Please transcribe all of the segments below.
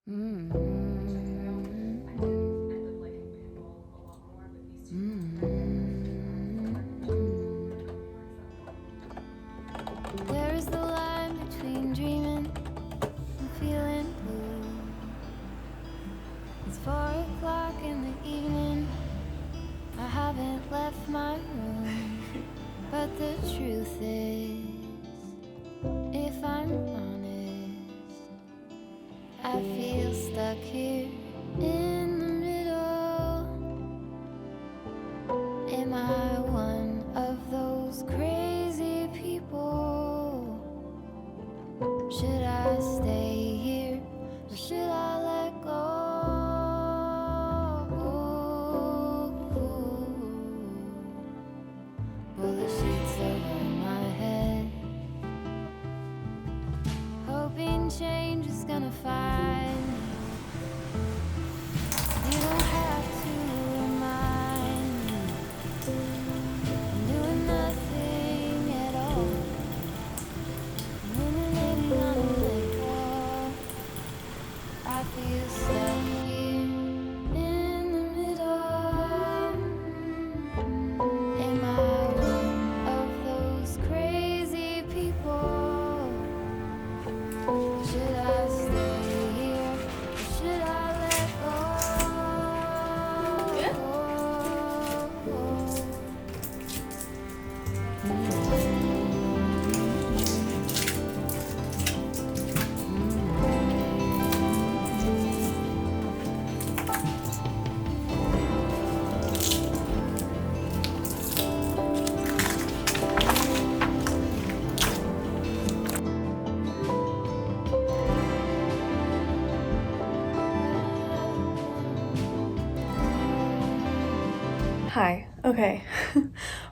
Where is the line between dreaming and feeling blue? It's 4 o'clock in the evening. I haven't left my room. But the truth is, if I'm honest, I feel stuck here in the middle. Am I one of those crazy people? Should I stay here or should I let go? Pull the sheets over my head, hoping change is gonna find me. You don't have to remind me. I'm doing nothing at all. When you're living on a wall, I feel stuck here in the middle. Am I one of those crazy people? Should I stay here or should I let go? Hi, okay.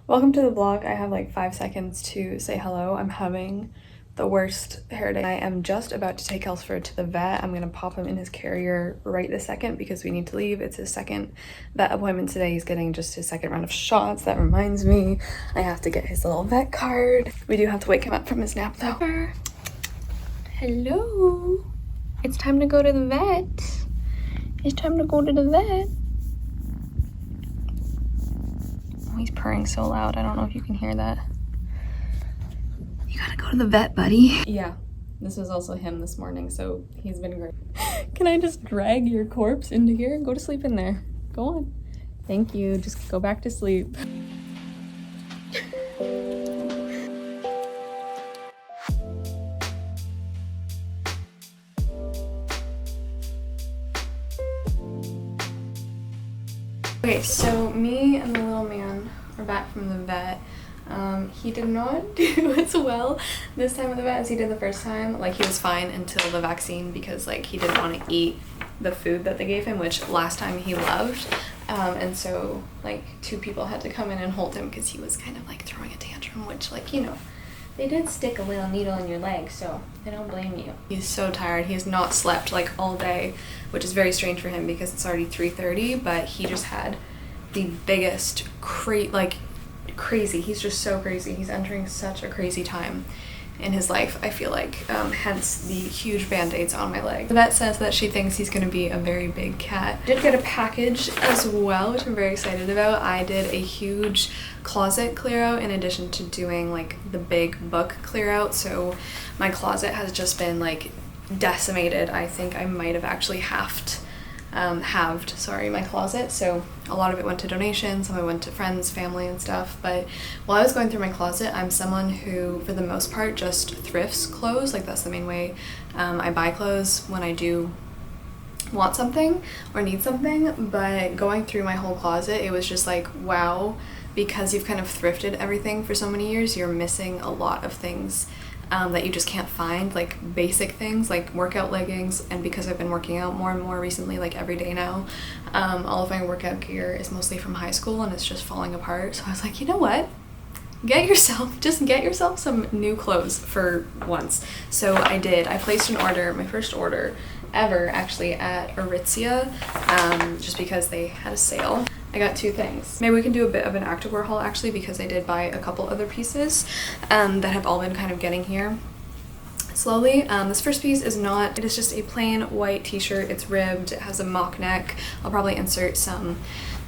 Welcome to the vlog. I have like 5 seconds to say hello. I'm having the worst hair day. I am just about to take Elsford to the vet. I'm gonna pop him in his carrier right this second because we need to leave. It's his second vet appointment today. He's getting just his second round of shots. That reminds me, I have to get his little vet card. We do have to wake him up from his nap though. Hello. It's time to go to the vet. It's time to go to the vet. He's purring so loud. I don't know if you can hear that. You gotta go to the vet, buddy. Yeah, this was also him this morning, so he's been great. Can I just drag your corpse into here? Go to sleep in there. Go on. Thank you. Just go back to sleep. Okay, so me and the little man are back from the vet. He did not do as well this time at the vet as he did the first time. Like, he was fine until the vaccine because like he didn't want to eat the food that they gave him, which last time he loved. And so like 2 people had to come in and hold him because he was kind of like throwing a tantrum, which, like, you know, they did stick a little needle in your leg, so I don't blame you. He's so tired. He has not slept like all day, which is very strange for him because it's already 3:30, but he just had the biggest crazy. He's just so crazy. He's entering such a crazy time in his life, I feel like, hence the huge band-aids on my leg. The vet says that she thinks he's gonna be a very big cat. Did get a package as well, which I'm very excited about. I did a huge closet clear out in addition to doing like the big book clear out, so my closet has just been like decimated. I think I might have actually halved my closet, so a lot of it went to donations, some of it went to friends, family and stuff. But while I was going through my closet, I'm someone who for the most part just thrifts clothes. Like, that's the main way I buy clothes, when I do want something or need something. But going through my whole closet, it was just like, wow, because you've kind of thrifted everything for so many years, you're missing a lot of things that you just can't find, like basic things like workout leggings. And because I've been working out more and more recently, like every day now, all of my workout gear is mostly from high school and it's just falling apart. So I was like, you know what? Get yourself some new clothes for once. So I did. I placed an order, my first order ever actually, at Aritzia, just because they had a sale. I got 2 things. Maybe we can do a bit of an activewear haul actually, because I did buy a couple other pieces that have all been kind of getting here. slowly. This first piece is not, it is just a plain white t-shirt. It's ribbed, it has a mock neck. I'll probably insert some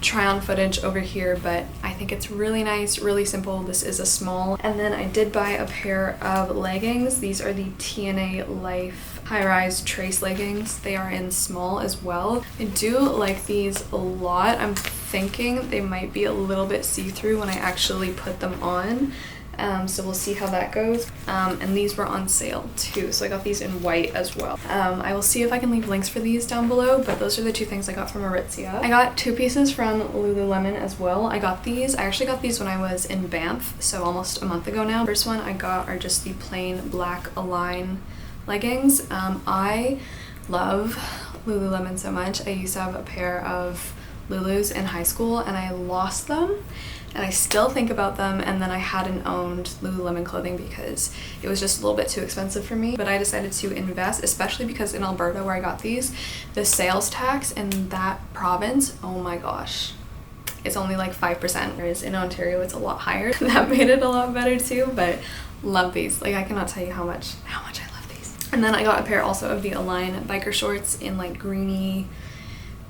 try on footage over here, but I think it's really nice, really simple. This is a small. And then I did buy a pair of leggings. These are the TNA Life high-rise trace leggings. They are in small as well. I do like these a lot. I'm thinking they might be a little bit see-through when I actually put them on. So we'll see how that goes. And these were on sale too, so I got these in white as well. I will see if I can leave links for these down below, but those are the two things I got from Aritzia. I got two pieces from Lululemon as well. I actually got these when I was in Banff, so almost a month ago now. First one I got are just the plain black Align leggings. I love Lululemon so much. I used to have a pair of Lulus in high school and I lost them. And I still think about them, and then I hadn't owned Lululemon clothing because it was just a little bit too expensive for me. But I decided to invest, especially because in Alberta where I got these, the sales tax in that province, oh my gosh, it's only like 5%, whereas in Ontario it's a lot higher. That made it a lot better too, but love these. Like I cannot tell you how much I love these. And then I got a pair also of the Align biker shorts in like greeny,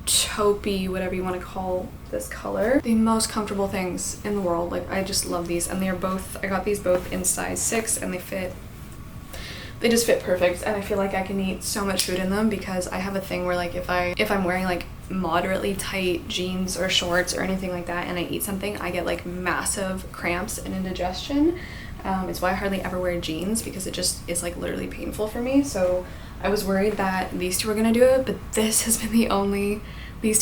taupey, whatever you want to call this color. The most comfortable things in the world. Like I just love these, and they're both, I got these both in size 6 and they just fit perfect, and I feel like I can eat so much food in them because I have a thing where like if I'm wearing like moderately tight jeans or shorts or anything like that and I eat something, I get like massive cramps and indigestion. It's why I hardly ever wear jeans because it just is like literally painful for me. So I was worried that these two were gonna do it, but these two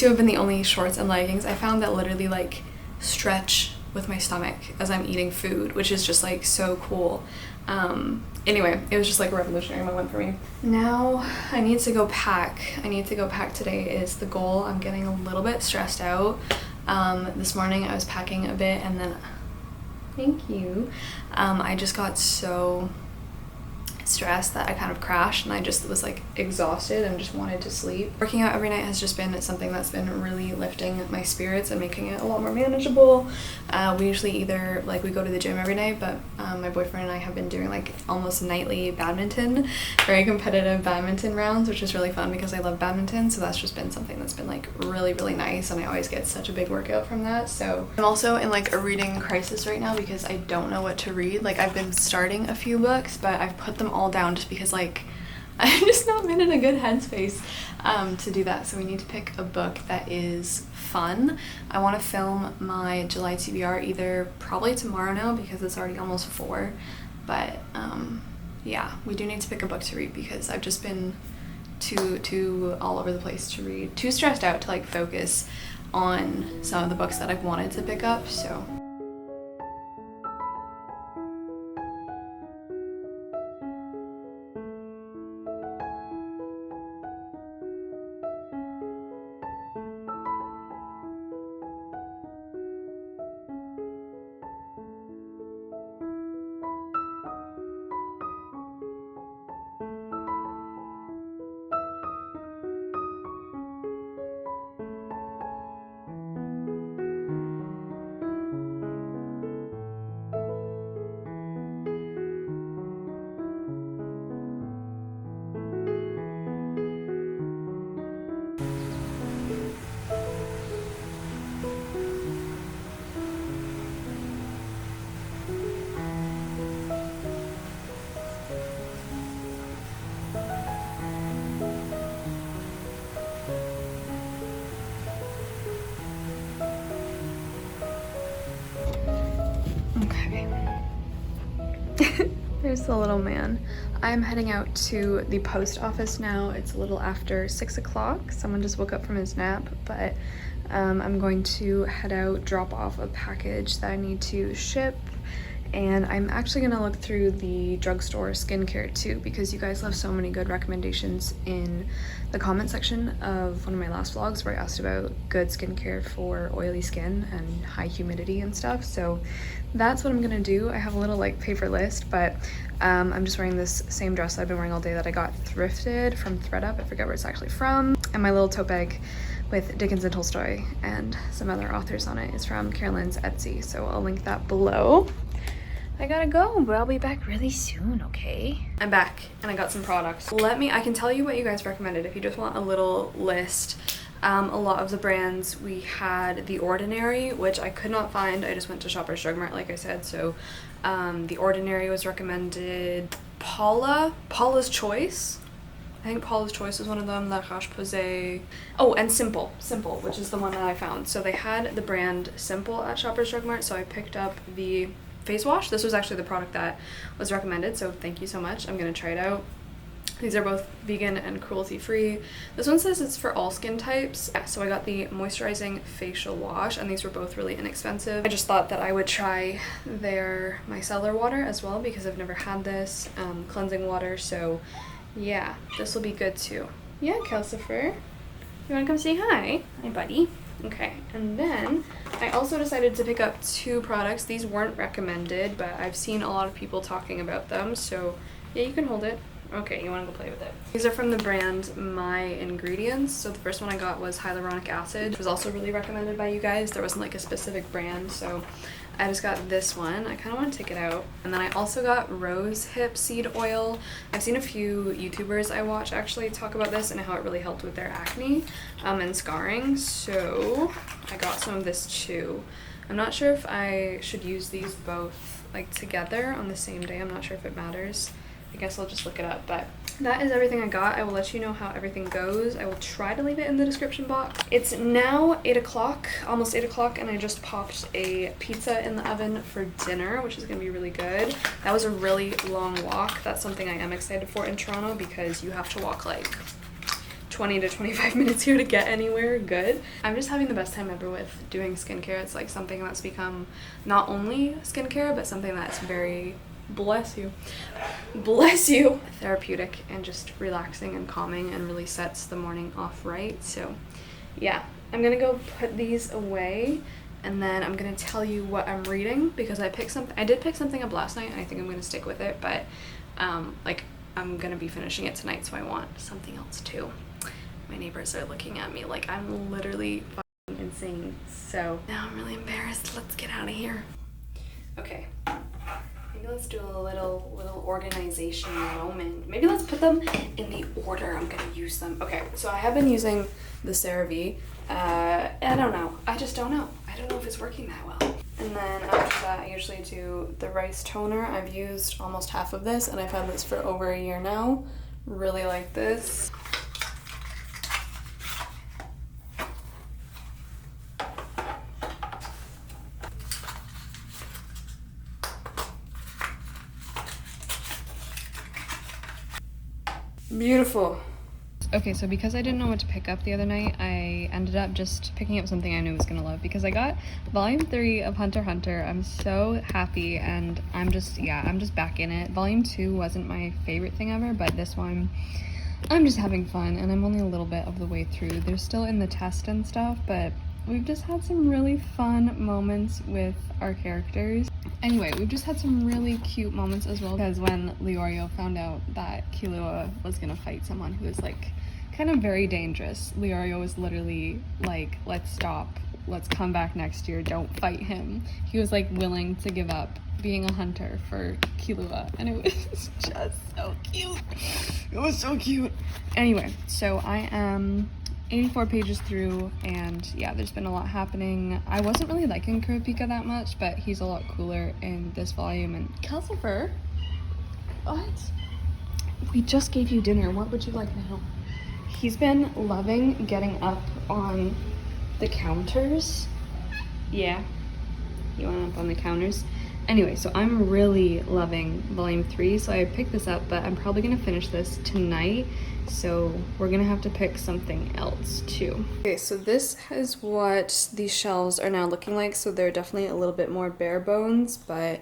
have been the only shorts and leggings I found that literally like stretch with my stomach as I'm eating food, which is just like so cool. Anyway, it was just like a revolutionary moment for me. Now I need to go pack. Today is the goal. I'm getting a little bit stressed out. This morning I was packing a bit and then, thank you, I just got so stressed that I kind of crashed and I just was like exhausted and just wanted to sleep. Working out every night has just been something that's been really lifting my spirits and making it a lot more manageable. We usually either like we go to the gym every night, but my boyfriend and I have been doing like almost nightly badminton, very competitive badminton rounds, which is really fun because I love badminton. So that's just been something that's been like really, really nice, and I always get such a big workout from that. So I'm also in like a reading crisis right now because I don't know what to read. Like I've been starting a few books, but I've put them all down just because like I'm just not been in a good headspace to do that. So we need to pick a book that is fun. I want to film my July TBR either probably tomorrow now because it's already almost 4, but yeah, we do need to pick a book to read because I've just been too all over the place to read, too stressed out to like focus on some of the books that I've wanted to pick up. So there's the little man. I'm heading out to the post office now. It's a little after 6 o'clock. Someone just woke up from his nap, but I'm going to head out, drop off a package that I need to ship, and I'm actually gonna look through the drugstore skincare too because you guys left so many good recommendations in the comment section of one of my last vlogs where I asked about good skincare for oily skin and high humidity and stuff. So that's what I'm gonna do. I have a little like paper list, but I'm just wearing this same dress that I've been wearing all day that I got thrifted from ThredUp. I forget where it's actually from. And my little tote bag with Dickens and Tolstoy and some other authors on it is from Carolyn's Etsy, so I'll link that below. I gotta go, but I'll be back really soon, okay? I'm back and I got some products. I can tell you what you guys recommended if you just want a little list. A lot of the brands, we had The Ordinary, which I could not find. I just went to Shoppers Drug Mart, like I said. So The Ordinary was recommended. Paula's Choice. I think Paula's Choice was one of them. La Roche-Posay. Oh, and Simple, which is the one that I found. So they had the brand Simple at Shoppers Drug Mart, so I picked up the face wash. This was actually the product that was recommended, so thank you so much. I'm gonna try it out. These are both vegan and cruelty free. This one says it's for all skin types. Yeah, so I got the moisturizing facial wash, and these were both really inexpensive. I just thought that I would try their micellar water as well because I've never had this cleansing water. So yeah, this will be good too. Yeah, Calcifer, you wanna come say hi? Hi, buddy. Okay, and then I also decided to pick up 2 products. These weren't recommended, but I've seen a lot of people talking about them, so yeah, you can hold it. Okay, you want to go play with it. These are from the brand My Ingredients. So the first one I got was hyaluronic acid, which was also really recommended by you guys. There wasn't like a specific brand, so I just got this one. I kind of want to take it out. And then I also got rose hip seed oil. I've seen a few YouTubers I watch actually talk about this and how it really helped with their acne and scarring. So I got some of this too. I'm not sure if I should use these both like together on the same day. I'm not sure if it matters. I guess I'll just look it up, but that is everything I got. I will let you know how everything goes. I will try to leave it in the description box. It's now 8 o'clock, almost 8 o'clock, and I just popped a pizza in the oven for dinner, which is gonna be really good. That was a really long walk. That's something I am excited for in Toronto because you have to walk like 20 to 25 minutes here to get anywhere good. I'm just having the best time ever with doing skincare. It's like something that's become not only skincare, but something that's very bless you therapeutic and just relaxing and calming and really sets the morning off right. So yeah, I'm gonna go put these away and then I'm gonna tell you what I'm reading because I did pick something up last night and I think I'm gonna stick with it, but like I'm gonna be finishing it tonight, so I want something else too. My neighbors are looking at me like I'm literally fucking insane, so now I'm really embarrassed. Let's get out of here. Okay, maybe let's do a little organization moment. Maybe let's put them in the order I'm gonna use them. Okay, so I have been using the CeraVe. I don't know. I just don't know. I don't know if it's working that well. And then after that, I usually do the rice toner. I've used almost half of this, and I've had this for over a year now. Really like this. Beautiful. Okay, so because I didn't know what to pick up the other night, I ended up just picking up something I knew I was gonna love because I got volume 3 of Hunter x Hunter. I'm so happy and I'm just back in it. Volume 2 wasn't my favorite thing ever, but this one, I'm just having fun and I'm only a little bit of the way through. They're still in the test and stuff, but we've just had some really fun moments with our characters. Anyway, we've just had some really cute moments as well because when Leorio found out that Killua was gonna fight someone who was like kind of very dangerous, Leorio was literally like, let's stop, let's come back next year, don't fight him. He was like willing to give up being a hunter for Killua, and it was just so cute. It was so cute. Anyway, so I am 84 pages through, and yeah, there's been a lot happening. I wasn't really liking Kurapika that much, but he's a lot cooler in this volume. And Calcifer, what? We just gave you dinner. What would you like now? He's been loving getting up on the counters. Yeah, you want up on the counters? Anyway, so I'm really loving volume 3, so I picked this up, but I'm probably gonna finish this tonight, so we're gonna have to pick something else too. Okay, so this is what these shelves are now looking like, so they're definitely a little bit more bare bones, but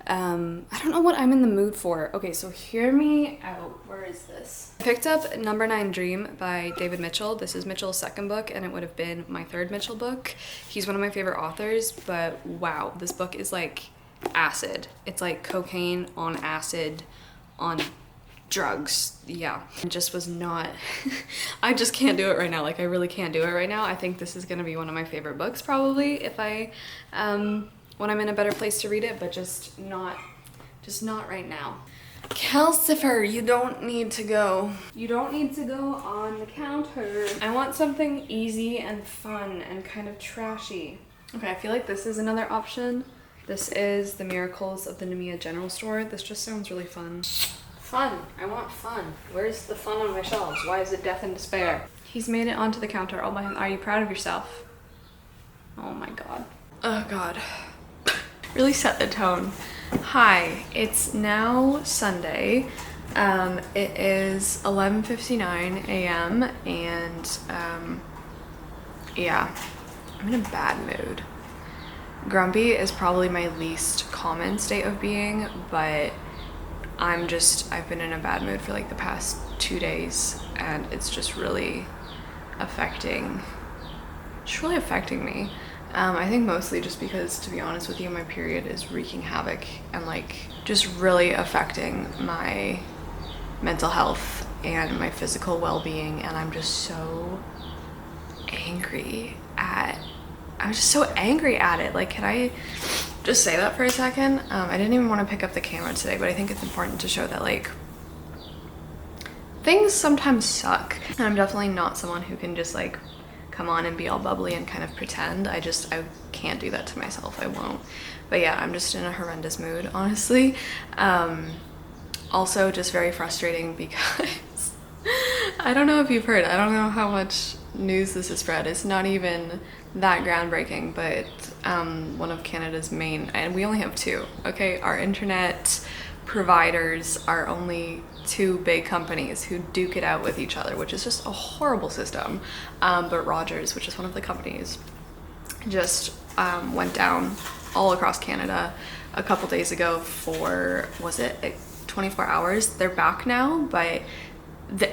I don't know what I'm in the mood for. Okay, so hear me out. Where is this? I picked up Number 9 Dream by David Mitchell. This is Mitchell's second book, and it would have been my third Mitchell book. He's one of my favorite authors, but wow, this book is like acid. It's like cocaine on acid on drugs. Yeah, it just was not I just can't do it right now. Like I really can't do it right now. I think this is gonna be one of my favorite books probably if I when I'm in a better place to read it, but just not Just not right now. Calcifer, you don't need to go. You don't need to go on the counter. I want something easy and fun and kind of trashy. Okay, I feel like this is another option. This is the Miracles of the Nemia General Store. This just sounds really fun. Fun. I want fun. Where's the fun on my shelves? Why is it death and despair? He's made it onto the counter all by him. Are you proud of yourself? Oh my god. Oh god. Really set the tone. Hi, it's now Sunday. It is 11:59 a.m. and yeah, I'm in a bad mood. Grumpy is probably my least common state of being, but I've been in a bad mood for like the past 2 days, and it's just really affecting me. I think mostly just because, to be honest with you, my period is wreaking havoc and like just really affecting my mental health and my physical well-being, and I'm just so angry at it. Like, can I just say that for a second? I didn't even want to pick up the camera today, but I think it's important to show that like things sometimes suck, and I'm definitely not someone who can just like come on and be all bubbly and kind of pretend. I can't do that to myself. I won't. But yeah, I'm just in a horrendous mood, honestly. Also just very frustrating because I don't know if you've heard, I don't know how much news this has spread. It's not even that groundbreaking, but one of Canada's main, and we only have two, okay? Our internet providers are only two big companies who duke it out with each other, which is just a horrible system. But Rogers, which is one of the companies, just went down all across Canada a couple days ago for, was it 24 hours? They're back now, but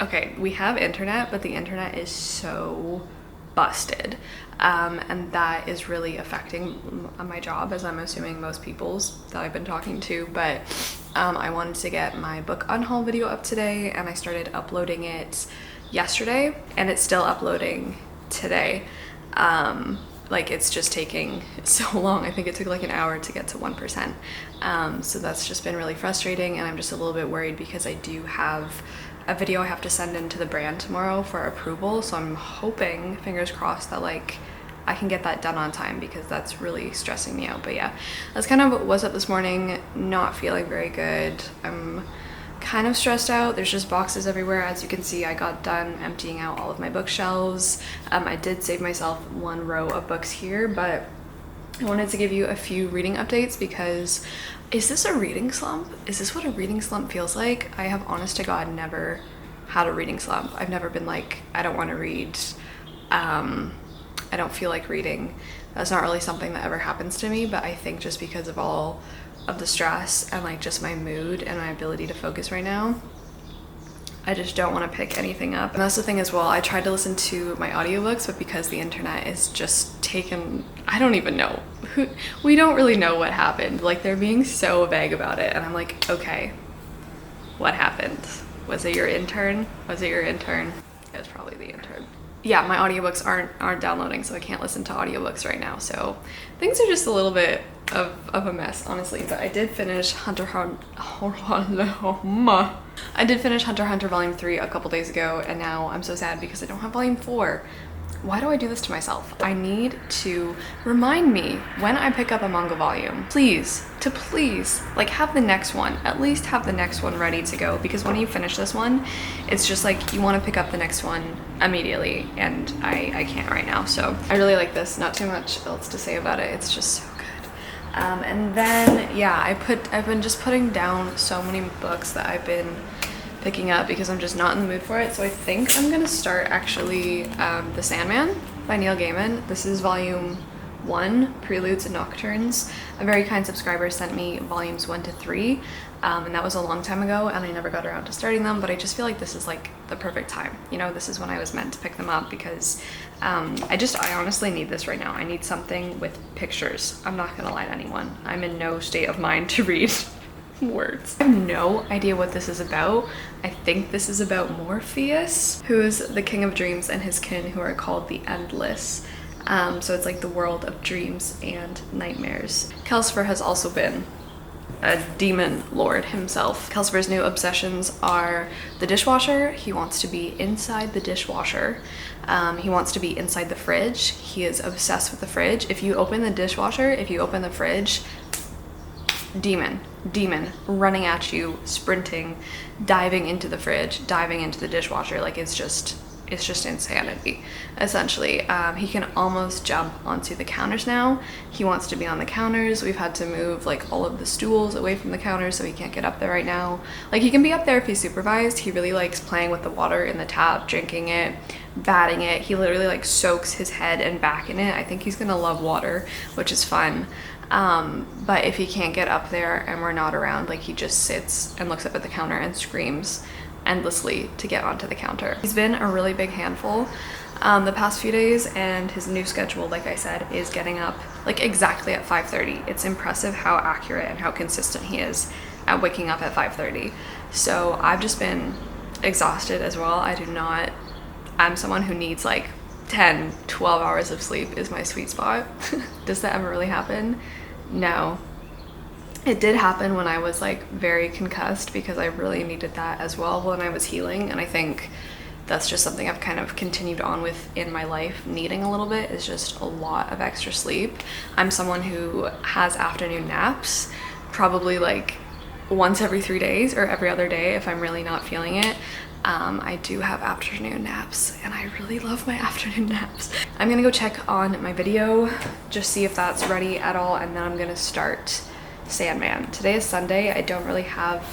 okay, we have internet, but the internet is so busted. And that is really affecting my job, as I'm assuming most people's that I've been talking to. But I wanted to get my book unhaul video up today, and I started uploading it yesterday, and it's still uploading today. Like, it's just taking so long. I think it took like an hour to get to 1%. So that's just been really frustrating, and I'm just a little bit worried because I do have a video I have to send into the brand tomorrow for approval. So I'm hoping, fingers crossed, that like I can get that done on time, because that's really stressing me out. But yeah, that's kind of what was up this morning. Not feeling very good. I'm kind of stressed out. There's just boxes everywhere. As you can see, I got done emptying out all of my bookshelves. I did save myself one row of books here, but I wanted to give you a few reading updates because is this a reading slump? Is this what a reading slump feels like? I have, honest to God, never had a reading slump. I've never been like, I don't want to read. I don't feel like reading. That's not really something that ever happens to me, but I think just because of all of the stress and like just my mood and my ability to focus right now, I just don't want to pick anything up. And that's the thing as well. I tried to listen to my audiobooks, but because the internet is just taken, I don't even know. We don't really know what happened. Like, they're being so vague about it. And I'm like, okay, what happened? Was it your intern? Was it your intern? It was probably the intern. Yeah, my audiobooks aren't downloading, so I can't listen to audiobooks right now. So things are just a little bit of a mess, honestly. But I did finish Hunter x Hunter Volume 3 a couple days ago, and now I'm so sad because I don't have Volume 4. Why do I do this to myself? I need to remind me when I pick up a manga volume, please, like, have the next one, at least have the next one ready to go, because when you finish this one, it's just like you want to pick up the next one immediately, and I can't right now. So I really like this. Not too much else to say about it. It's just so good. And then, yeah, I've been just putting down so many books that I've been picking up because I'm just not in the mood for it. So I think I'm gonna start actually The Sandman by Neil Gaiman. This is volume 1, Preludes and Nocturnes. A very kind subscriber sent me volumes 1 to 3, and that was a long time ago, and I never got around to starting them, but I just feel like this is like the perfect time. You know, this is when I was meant to pick them up, because I honestly need this right now. I need something with pictures. I'm not gonna lie to anyone. I'm in no state of mind to read words. I have no idea what this is about. I think this is about Morpheus, who is the king of dreams, and his kin, who are called the Endless. So it's like the world of dreams and nightmares. Calcifer has also been a demon lord himself. Kelsifer's new obsessions are the dishwasher. He wants to be inside the dishwasher. He wants to be inside the fridge. He is obsessed with the fridge. If you open the dishwasher, if you open the fridge, demon running at you, sprinting, diving into the fridge, diving into the dishwasher. Like it's just insanity, essentially. He can almost jump onto the counters now. He wants to be on the counters. We've had to move like all of the stools away from the counters so he can't get up there right now. Like he can be up there if he's supervised. He really likes playing with the water in the tap, drinking it, batting it. He literally like soaks his head and back in it. I think he's gonna love water, which is fun. But if he can't get up there and we're not around, like he just sits and looks up at the counter and screams endlessly to get onto the counter. He's been a really big handful the past few days, and his new schedule, like I said, is getting up like exactly at 5:30. It's impressive how accurate and how consistent he is at waking up at 5:30. So I've just been exhausted as well. I'm someone who needs like 10, 12 hours of sleep is my sweet spot. Does that ever really happen? No. It did happen when I was like very concussed, because I really needed that as well when I was healing, and I think that's just something I've kind of continued on with in my life, needing a little bit, is just a lot of extra sleep. I'm someone who has afternoon naps probably like once every 3 days or every other day if I'm really not feeling it. I do have afternoon naps and I really love my afternoon naps. I'm gonna go check on my video, just see if that's ready at all, and then I'm gonna start Sandman. Today is Sunday. I don't really have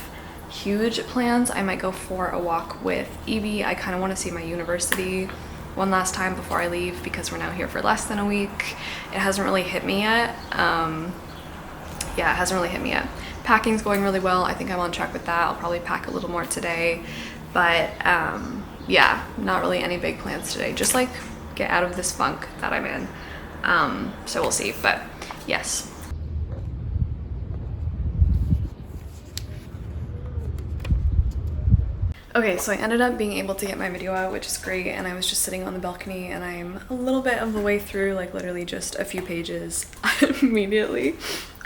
huge plans. I might go for a walk with Evie. I kind of want to see my university one last time before I leave, because we're now here for less than a week. It hasn't really hit me yet. Yeah, it hasn't really hit me yet. Packing's going really well. I think I'm on track with that. I'll probably pack a little more today, but yeah, not really any big plans today. Just like get out of this funk that I'm in. So we'll see, but yes. Okay, so I ended up being able to get my video out, which is great, and I was just sitting on the balcony, and I'm a little bit of the way through, like literally just a few pages immediately.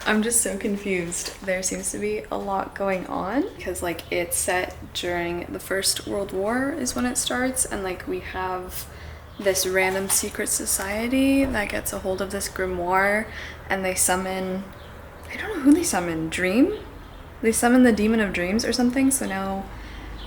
I'm just so confused. There seems to be a lot going on, because like it's set during the First World War is when it starts, and like we have this random secret society that gets a hold of this grimoire, and they summon, I don't know who they summon, Dream? They summon the demon of dreams or something, so now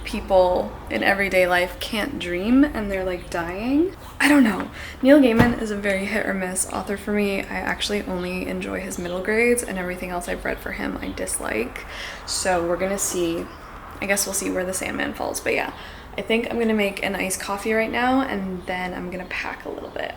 people in everyday life can't dream and they're like dying. I don't know. Neil Gaiman is a very hit or miss author for me. I actually only enjoy his middle grades, and everything else I've read for him I dislike. So we're gonna see, I guess we'll see where the Sandman falls. But yeah, I think I'm gonna make an iced coffee right now, and then I'm gonna pack a little bit.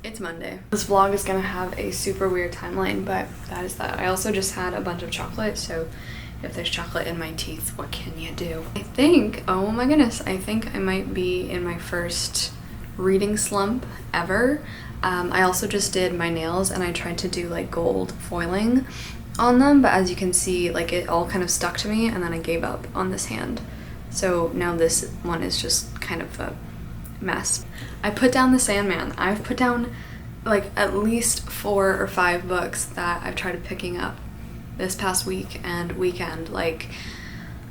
It's Monday. This vlog is gonna have a super weird timeline, but that is that. I also just had a bunch of chocolate, so if there's chocolate in my teeth, what can you do? I think, oh my goodness, I think I might be in my first reading slump ever. I also just did my nails, and I tried to do like gold foiling on them, but as you can see, like it all kind of stuck to me, and then I gave up on this hand. So now this one is just kind of a mess. I put down the Sandman. I've put down like at least 4 or 5 books that I've tried picking up this past week and weekend. Like,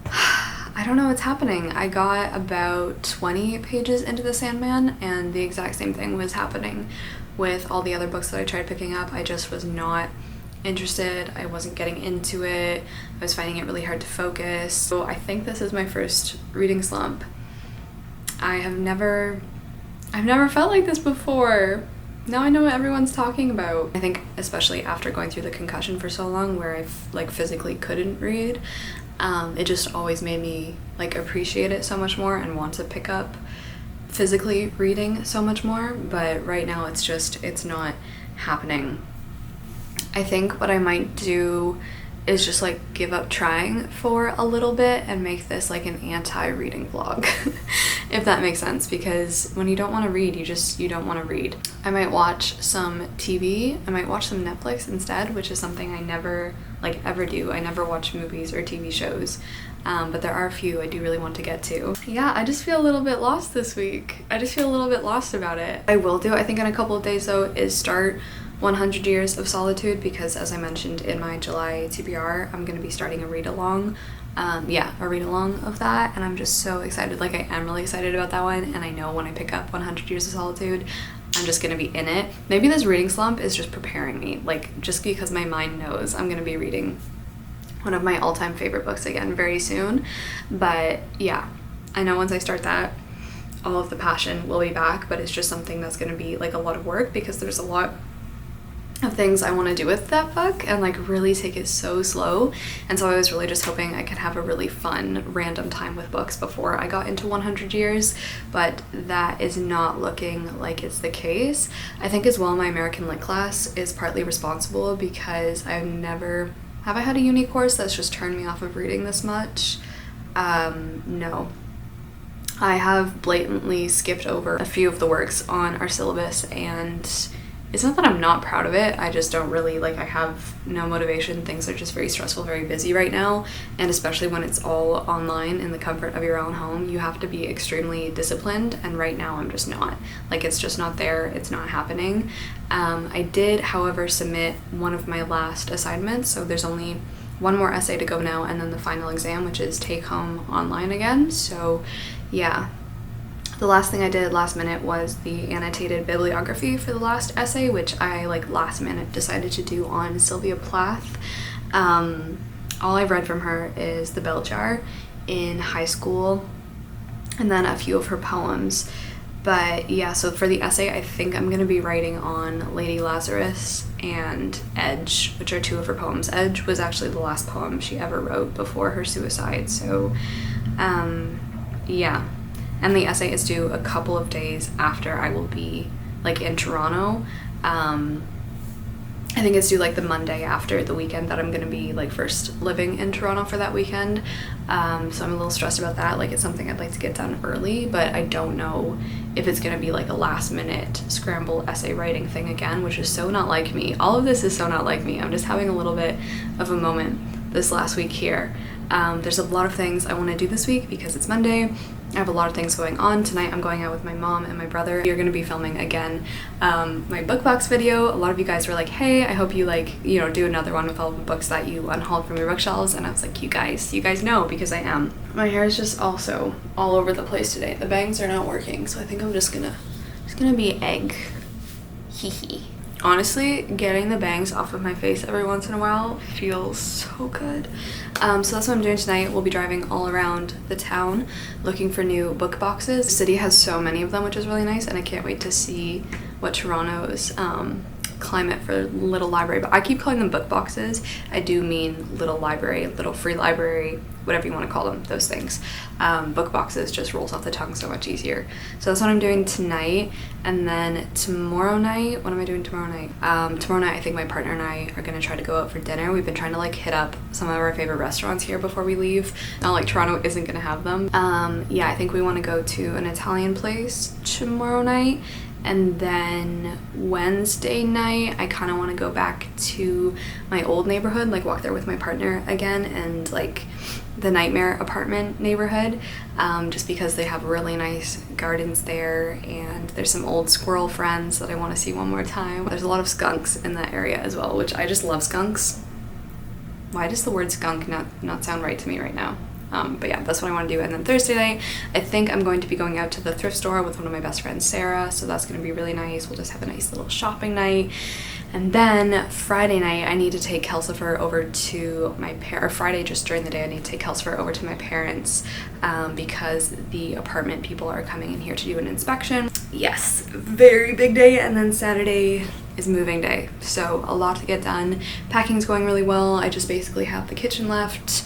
I don't know what's happening. I got about 20 pages into the Sandman, and the exact same thing was happening with all the other books that I tried picking up. I just was not interested. I wasn't getting into it. I was finding it really hard to focus. So I think this is my first reading slump. I've never felt like this before. Now I know what everyone's talking about. I think especially after going through the concussion for so long, where I like physically couldn't read, It just always made me like appreciate it so much more and want to pick up physically reading so much more, but right now it's not happening. I think what I might do is just like give up trying for a little bit and make this like an anti-reading vlog, if that makes sense, because when you don't want to read, you don't want to read. I might watch some TV, I might watch some Netflix instead, which is something I never like ever do. I never watch movies or TV shows, but there are a few I do really want to get to. Yeah, I just feel a little bit lost this week. I just feel a little bit lost about it. I will do, I think in a couple of days though, is start 100 Years of Solitude, because as I mentioned in my July TBR, I'm going to be starting a read-along. A read-along of that, and I'm just so excited. Like, I am really excited about that one, and I know when I pick up 100 Years of Solitude, I'm just going to be in it. Maybe this reading slump is just preparing me, like, just because my mind knows I'm going to be reading one of my all-time favorite books again very soon. But yeah, I know once I start that, all of the passion will be back, but it's just something that's going to be like a lot of work, because there's a lot of things I want to do with that book and like really take it so slow. And so I was really just hoping I could have a really fun random time with books before I got into 100 Years, but that is not looking like it's the case. I think as well my American Lit class is partly responsible, because have I had a uni course that's just turned me off of reading this much? No. I have blatantly skipped over a few of the works on our syllabus, and it's not that I'm not proud of it, I just don't really, like, I have no motivation. Things are just very stressful, very busy right now, and especially when it's all online in the comfort of your own home, you have to be extremely disciplined, and right now I'm just not. Like, it's just not there, it's not happening. I did, however, submit one of my last assignments, so there's only one more essay to go now, and then the final exam, which is take home online again. So yeah. The last thing I did last minute was the annotated bibliography for the last essay, which I like last minute decided to do on Sylvia Plath. All I've read from her is The Bell Jar in high school, and then a few of her poems. But yeah, so for the essay, I think I'm going to be writing on Lady Lazarus and Edge, which are two of her poems. Edge was actually the last poem she ever wrote before her suicide. So yeah. And the essay is due a couple of days after I will be like in Toronto. I think it's due like the Monday after the weekend that I'm gonna be like first living in Toronto for that weekend. So I'm a little stressed about that. Like, it's something I'd like to get done early, but I don't know if it's gonna be like a last minute scramble essay writing thing again, which is so not like me. All of this is so not like me. I'm just having a little bit of a moment this last week here. There's a lot of things I want to do this week because it's Monday. I have a lot of things going on. Tonight I'm going out with my mom and my brother. We're going to be filming again my book box video. A lot of you guys were like, hey, I hope you do another one with all the books that you unhauled from your bookshelves. And I was like, you guys know, because I am. My hair is just also all over the place today. The bangs are not working, so I think I'm just gonna be egg. Hee hee. Honestly, getting the bangs off of my face every once in a while feels so good. So that's what I'm doing tonight. We'll be driving all around the town looking for new book boxes. The city has so many of them, which is really nice, and I can't wait to see what Toronto's climate for little library, but I keep calling them book boxes. I do mean little library, little free library, whatever you want to call them, those things. Book boxes just rolls off the tongue so much easier. So that's what I'm doing tonight. And then tomorrow night, what am I doing tomorrow night? Tomorrow night I think my partner and I are going to try to go out for dinner. We've been trying to like hit up some of our favorite restaurants here before we leave. Not like Toronto isn't going to have them. Yeah, I think we want to go to an Italian place tomorrow night. And then Wednesday night, I kind of want to go back to my old neighborhood, like walk there with my partner again, and like the Nightmare apartment neighborhood, just because they have really nice gardens there, and there's some old squirrel friends that I want to see one more time. There's a lot of skunks in that area as well, which I just love skunks. Why does the word skunk not sound right to me right now? But yeah, that's what I want to do. And then Thursday night, I think I'm going to be going out to the thrift store with one of my best friends, Sarah, so that's going to be really nice. We'll just have a nice little shopping night. And then Friday night, I need to take Kelsifer over to my Friday, just during the day, I need to take Kelsifer over to my parents because the apartment people are coming in here to do an inspection. Yes, very big day. And then Saturday is moving day, so a lot to get done. Packing's going really well. I just basically have the kitchen left.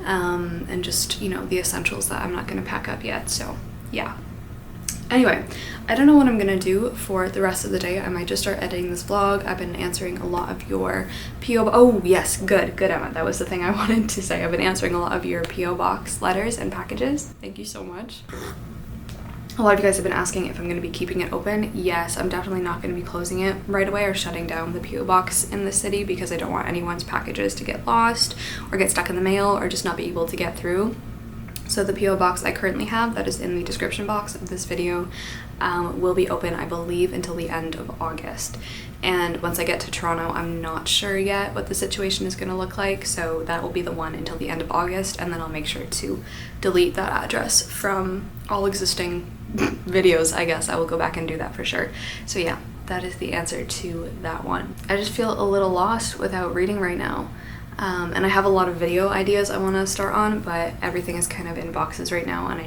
and just, you know, the essentials that I'm not gonna pack up yet. So yeah. Anyway, I don't know what I'm gonna do for the rest of the day. I might just start editing this vlog. I've been answering a lot of your oh yes, good Emma, that was the thing I wanted to say. I've been answering a lot of your PO box letters and packages. Thank you so much. A lot of you guys have been asking if I'm going to be keeping it open. Yes, I'm definitely not going to be closing it right away or shutting down the PO box in the city, because I don't want anyone's packages to get lost or get stuck in the mail or just not be able to get through. So the PO box I currently have, that is in the description box of this video, will be open, I believe, until the end of August. And once I get to Toronto, I'm not sure yet what the situation is going to look like, so that will be the one until the end of August, and then I'll make sure to delete that address from all existing videos. I guess I will go back and do that for sure. So yeah, that is the answer to that one. I just feel a little lost without reading right now. And I have a lot of video ideas I want to start on, but everything is kind of in boxes right now, and I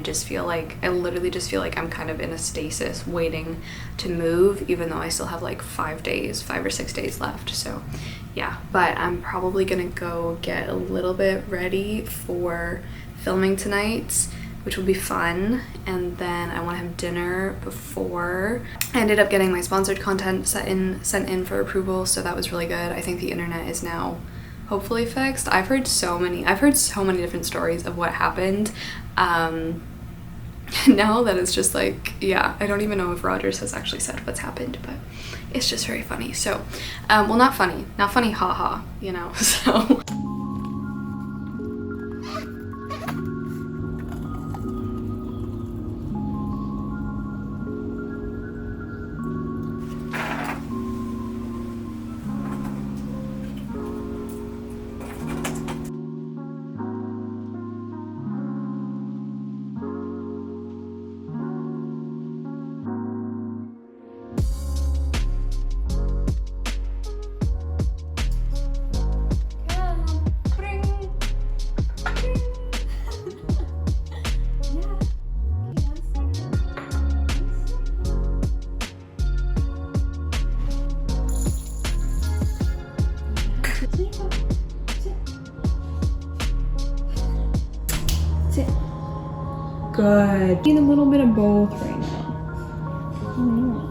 literally just feel like I'm kind of in a stasis waiting to move, even though I still have like 5 or 6 days left. So yeah, but I'm probably gonna go get a little bit ready for filming tonight, which will be fun, and then I want to have dinner before. I ended up getting my sponsored content sent in for approval, so that was really good. I think the internet is now hopefully fixed. I've heard so many different stories of what happened. Now that it's just like, yeah, I don't even know if Rogers has actually said what's happened, but it's just very funny. So, well, not funny, haha, you know, so. Good. Need a little bit of both right now. Oh no.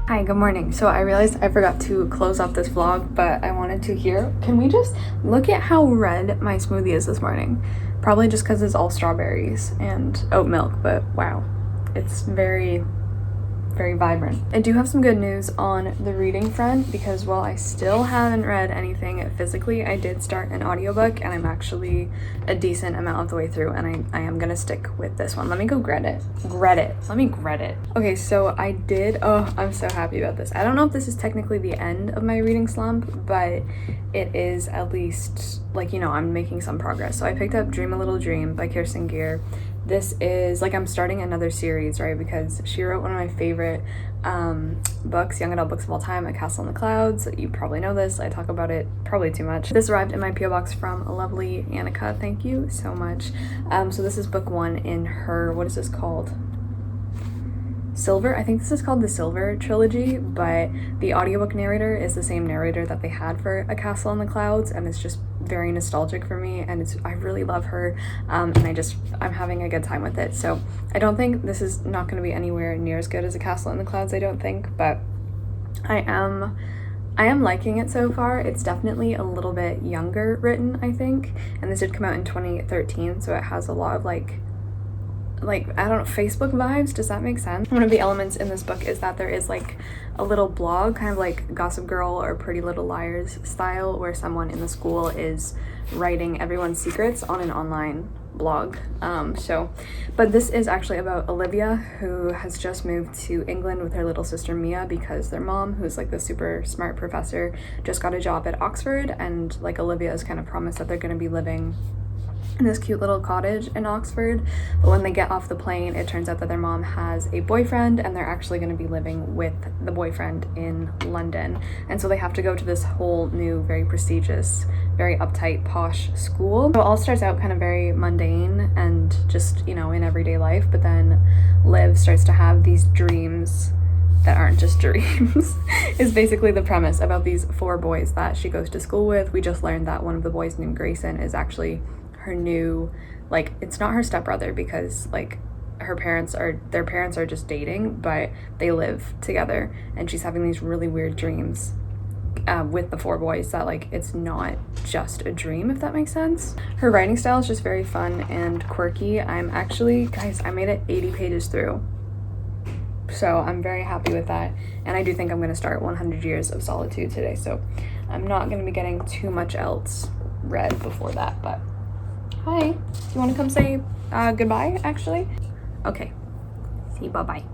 Hi, good morning. So I realized I forgot to close off this vlog, but I wanted to hear, can we just look at how red my smoothie is this morning? Probably just because it's all strawberries and oat milk, but wow, it's very, very vibrant. I do have some good news on the reading front, because while I still haven't read anything physically, I did start an audiobook, and I'm actually a decent amount of the way through, and I am gonna stick with this one. Let me go gret it. Let me gret it. Okay, so I did, oh, I'm so happy about this. I don't know if this is technically the end of my reading slump, but it is at least, like, you know, I'm making some progress. So I picked up Dream a Little Dream by Kirsten Gier. This is, like, I'm starting another series, right, because she wrote one of my favorite books, young adult books of all time, A Castle in the Clouds. You probably know this. I talk about it probably too much. This arrived in my PO box from a lovely Annika. Thank you so much. So this is book 1 in her, what is this called? Silver. I think this is called the Silver trilogy, but the audiobook narrator is the same narrator that they had for A Castle in the Clouds, and it's just very nostalgic for me, and I really love her, and I'm having a good time with it. So I don't think this is not going to be anywhere near as good as A Castle in the Clouds, I don't think, but I am liking it so far. It's definitely a little bit younger written, I think, and this did come out in 2013, so it has a lot of like I don't know, Facebook vibes. Does that make sense? One of the elements in this book is that there is like a little blog, kind of like Gossip Girl or Pretty Little Liars style, where someone in the school is writing everyone's secrets on an online blog. But this is actually about Olivia, who has just moved to England with her little sister Mia, because their mom, who's like the super smart professor, just got a job at Oxford, and like Olivia has kind of promised that they're going to be living in this cute little cottage in Oxford, but when they get off the plane, it turns out that their mom has a boyfriend and they're actually going to be living with the boyfriend in London. And so they have to go to this whole new, very prestigious, very uptight, posh school. So it all starts out kind of very mundane and just, you know, in everyday life, but then Liv starts to have these dreams that aren't just dreams is basically the premise about these 4 boys that she goes to school with. We just learned that one of the boys named Grayson is actually her new, like, it's not her stepbrother because like their parents are just dating, but they live together, and she's having these really weird dreams with the 4 boys that like it's not just a dream, if that makes sense. Her writing style is just very fun and quirky. I'm actually, guys, I made it 80 pages through, so I'm very happy with that, and I do think I'm going to start 100 Years of Solitude today, so I'm not going to be getting too much else read before that. But hi, do you want to come say goodbye, actually? Okay, see you, bye-bye.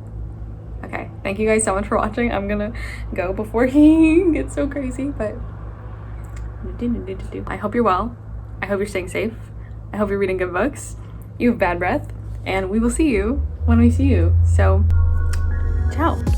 Okay, thank you guys so much for watching. I'm gonna go before he gets so crazy, but I hope you're well. I hope you're staying safe. I hope you're reading good books. You have bad breath, and we will see you when we see you. So, ciao.